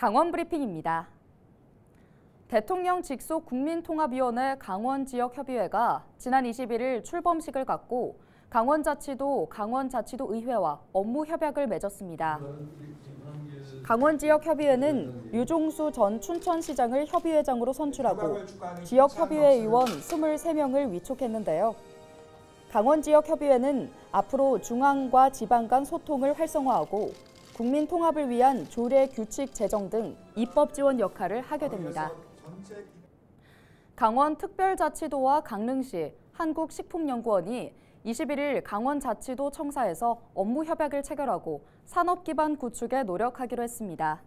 강원 브리핑입니다. 대통령 직속 국민통합위원회 강원지역협의회가 지난 21일 출범식을 갖고 강원자치도, 강원자치도의회와 업무 협약을 맺었습니다. 강원지역협의회는 유종수 전 춘천시장을 협의회장으로 선출하고 지역협의회 의원 23명을 위촉했는데요. 강원지역협의회는 앞으로 중앙과 지방 간 소통을 활성화하고 국민 통합을 위한 조례 규칙 제정 등 입법 지원 역할을 하게 됩니다. 강원특별자치도와 강릉시, 한국식품연구원이 21일 강원자치도 청사에서 업무 협약을 체결하고 산업 기반 구축에 노력하기로 했습니다.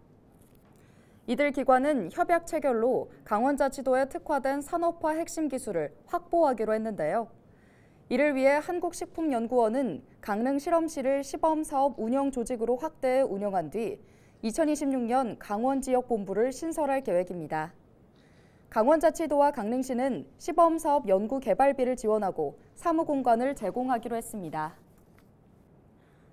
이들 기관은 협약 체결로 강원자치도에 특화된 산업화 핵심 기술을 확보하기로 했는데요. 이를 위해 한국식품연구원은 강릉 실험실을 시범사업 운영 조직으로 확대해 운영한 뒤 2026년 강원지역본부를 신설할 계획입니다. 강원자치도와 강릉시는 시범사업 연구 개발비를 지원하고 사무공간을 제공하기로 했습니다.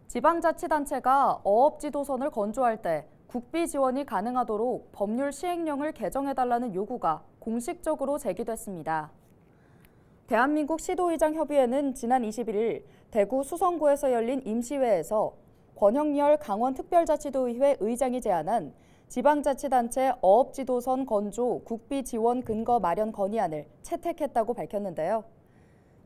지방자치단체가 어업지도선을 건조할 때 국비 지원이 가능하도록 법률 시행령을 개정해달라는 요구가 공식적으로 제기됐습니다. 대한민국 시도의장협의회는 지난 21일 대구 수성구에서 열린 임시회에서 권형열 강원특별자치도의회 의장이 제안한 지방자치단체 어업지도선 건조 국비 지원 근거 마련 건의안을 채택했다고 밝혔는데요.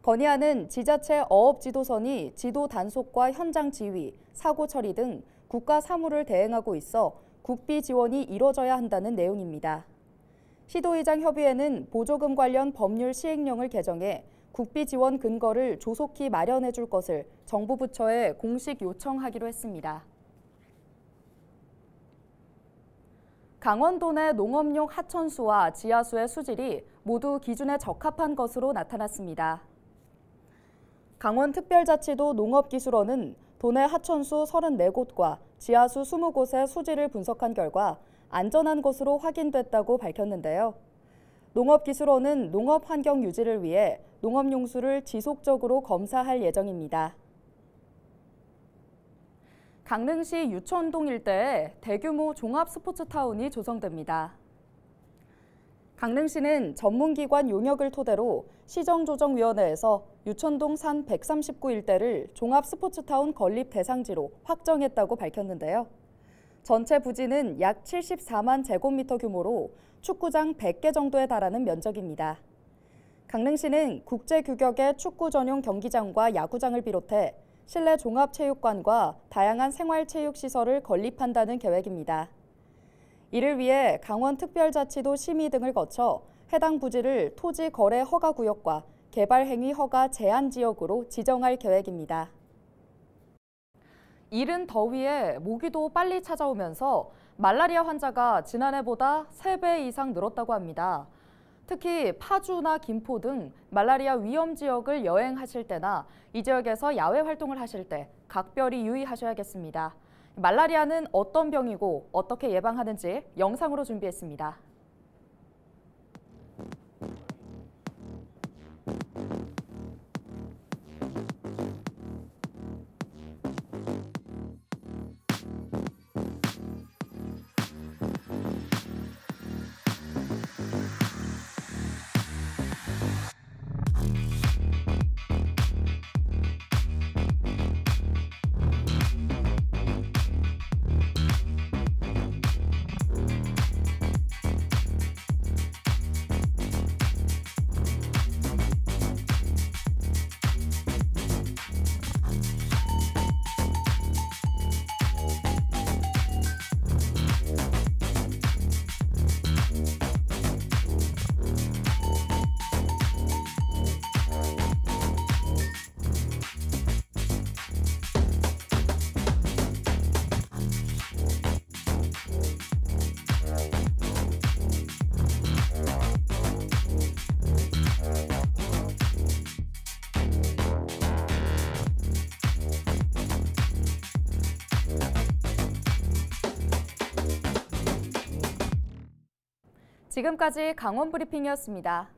건의안은 지자체 어업지도선이 지도 단속과 현장 지휘, 사고 처리 등 국가 사무를 대행하고 있어 국비 지원이 이뤄져야 한다는 내용입니다. 시도의장 협의회는 보조금 관련 법률 시행령을 개정해 국비 지원 근거를 조속히 마련해 줄 것을 정부 부처에 공식 요청하기로 했습니다. 강원도 내 농업용 하천수와 지하수의 수질이 모두 기준에 적합한 것으로 나타났습니다. 강원특별자치도 농업기술원은 도내 하천수 34곳과 지하수 20곳의 수질을 분석한 결과 안전한 것으로 확인됐다고 밝혔는데요. 농업기술원은 농업 환경 유지를 위해 농업용수를 지속적으로 검사할 예정입니다. 강릉시 유천동 일대에 대규모 종합스포츠타운이 조성됩니다. 강릉시는 전문기관 용역을 토대로 시정조정위원회에서 유천동 산 139 일대를 종합스포츠타운 건립 대상지로 확정했다고 밝혔는데요. 전체 부지는 약 74만 제곱미터 규모로 축구장 100개 정도에 달하는 면적입니다. 강릉시는 국제 규격의 축구 전용 경기장과 야구장을 비롯해 실내 종합체육관과 다양한 생활체육시설을 건립한다는 계획입니다. 이를 위해 강원특별자치도 심의 등을 거쳐 해당 부지를 토지 거래 허가 구역과 개발 행위 허가 제한 지역으로 지정할 계획입니다. 이른 더위에 모기도 빨리 찾아오면서 말라리아 환자가 지난해보다 3배 이상 늘었다고 합니다. 특히 파주나 김포 등 말라리아 위험 지역을 여행하실 때나 이 지역에서 야외 활동을 하실 때 각별히 유의하셔야겠습니다. 말라리아는 어떤 병이고 어떻게 예방하는지 영상으로 준비했습니다. 지금까지 강원 브리핑이었습니다.